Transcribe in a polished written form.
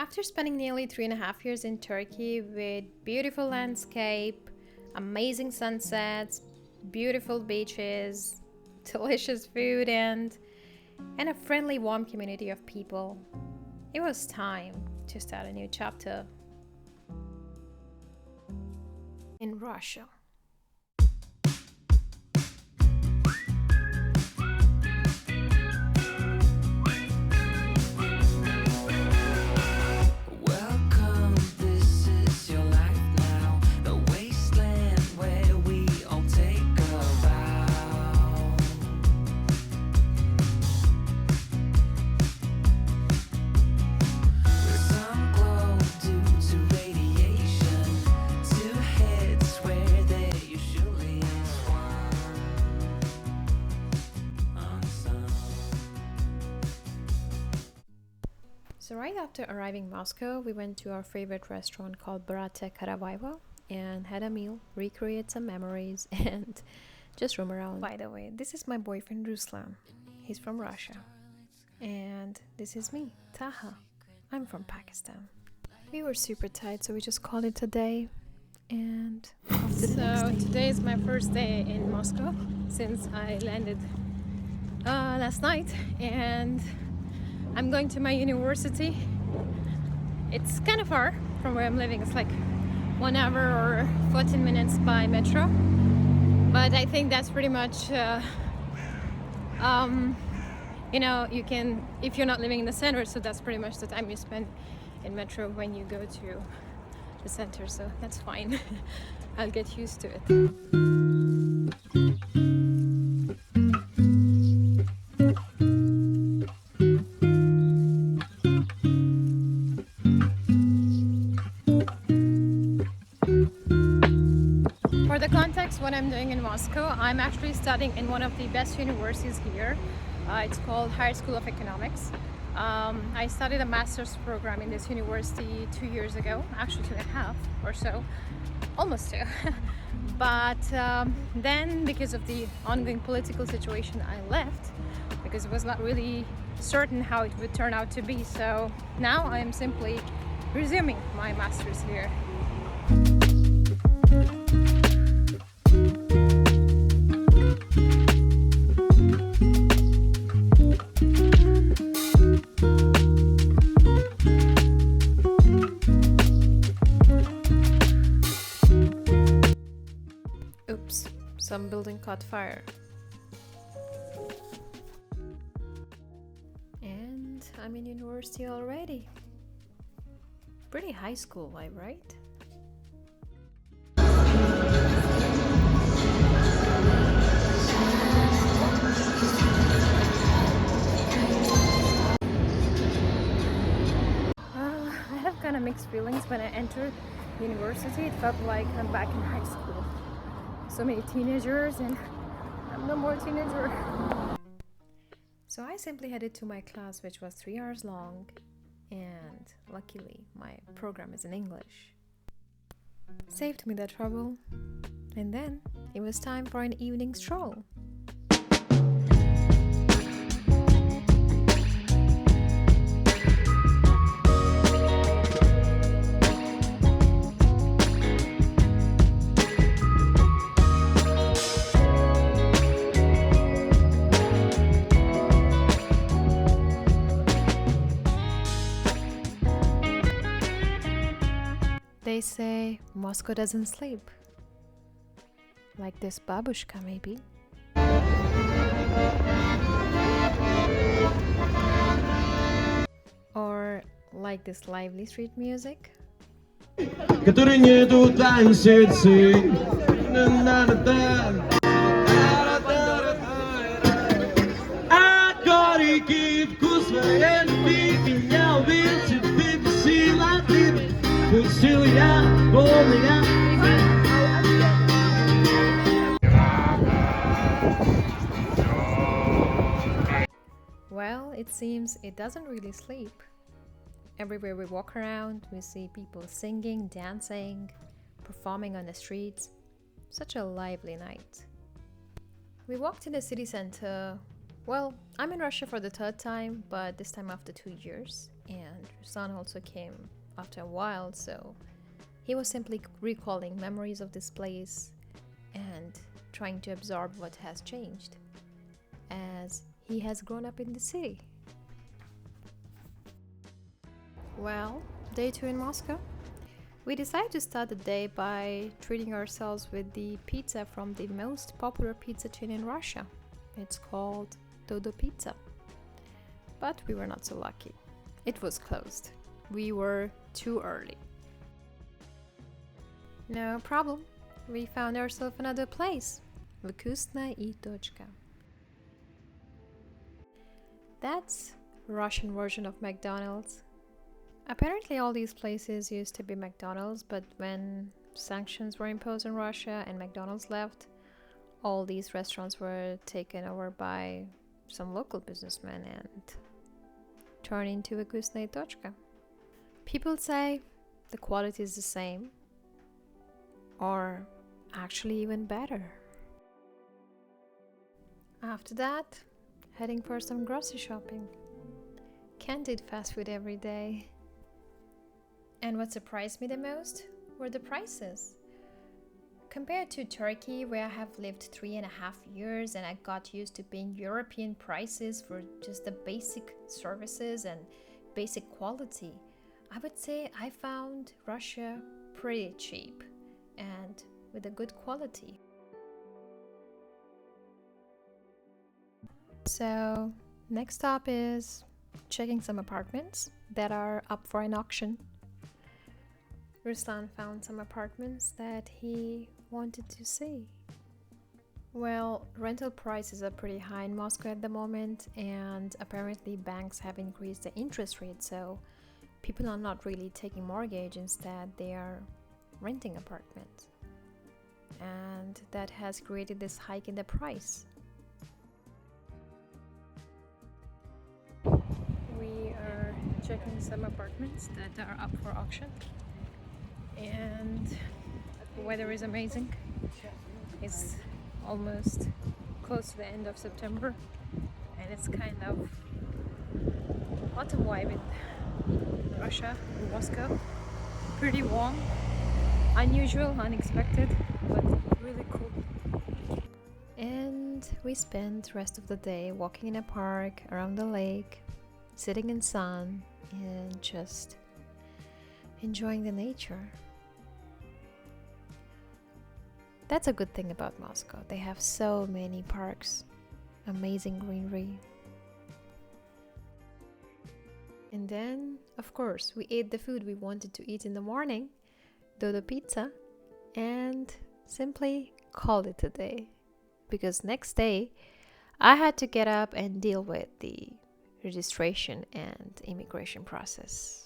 After spending nearly 3.5 years in Turkey with beautiful landscape, amazing sunsets, beautiful beaches, delicious food, and a friendly, warm community of people, it was time to start a new chapter in Russia. Welcome, this is your life now, the wasteland where we all take a vow. With some glow due to radiation, two heads where there usually is one unsung. So right after arriving Moscow, we went to our favorite restaurant called Brate Karavaiva and had a meal, recreate some memories, and just roam around. By the way, this is my boyfriend Ruslan. He's from Russia. And this is me, Taha. I'm from Pakistan. We were super tired, so we just called it a day. And so today is my first day in Moscow since I landed last night, and I'm going to my university. It's kind of far from where I'm living. It's like 1 hour or 14 minutes by metro. But I think that's pretty much, you can, if you're not living in the center, so that's pretty much the time you spend in metro when you go to the center. So that's fine. I'll get used to it. For the context, what I'm doing in Moscow, I'm actually studying in one of the best universities here. It's called Higher School of Economics. I studied a master's program in this university 2 years ago, actually 2.5 or so, almost 2. But then, because of the ongoing political situation, I left because it was not really certain how it would turn out to be. So now I am simply resuming my master's here. Oops, some building caught fire. And I'm in university already. Pretty high school vibe, right? I have kind of mixed feelings when I entered university. It felt like I'm back in high school. So many teenagers, and I'm no more teenager. So I simply headed to my class, which was 3 hours long, and luckily my program is in English. Saved me the trouble. And then it was time for an evening stroll. They say Moscow doesn't sleep. Like this babushka, maybe. Or like this lively street music. Который нету танцевцы. А горький вкус моей любви меня убил, тебе бесила ты, пустил я, полный я. Well, it seems it doesn't really sleep. Everywhere we walk around, we see people singing, dancing, performing on the streets. Such a lively night. We walked in the city center Well, I'm in Russia for the third time, but this time after 2 years. And Ruslan also came after a while, so he was simply recalling memories of this place and trying to absorb what has changed, as he has grown up in the city. Well, day 2 in Moscow. We decided to start the day by treating ourselves with the pizza from the most popular pizza chain in Russia. It's called Dodo Pizza. But we were not so lucky. It was closed. We were too early. No problem. We found ourselves another place. Vkusna и точка. That's Russian version of McDonald's. Apparently all these places used to be McDonald's, but when sanctions were imposed on Russia and McDonald's left, all these restaurants were taken over by some local businessmen and turned into a Vkusna и точка. People say the quality is the same, or actually even better. After that, heading for some grocery shopping. Can't eat fast food every day. And what surprised me the most were the prices. Compared to Turkey, where I have lived 3.5 years and I got used to paying European prices for just the basic services and basic quality, I would say I found Russia pretty cheap and with a good quality. So, next stop is checking some apartments that are up for an auction. Ruslan found some apartments that he wanted to see. Well, rental prices are pretty high in Moscow at the moment, and apparently banks have increased the interest rate, so people are not really taking mortgage, instead they are renting apartments. And that has created this hike in the price. We are checking some apartments that are up for auction. And the weather is amazing. It's almost close to the end of September, and it's kind of autumn vibe in Russia, in Moscow. Pretty warm, unusual, unexpected, but really cool. And we spent the rest of the day walking in a park around the lake, sitting in sun and just enjoying the nature. That's a good thing about Moscow. They have so many parks, amazing greenery. And then, of course, we ate the food we wanted to eat in the morning, Dodo Pizza, and simply called it a day. Because next day, I had to get up and deal with the registration and immigration process.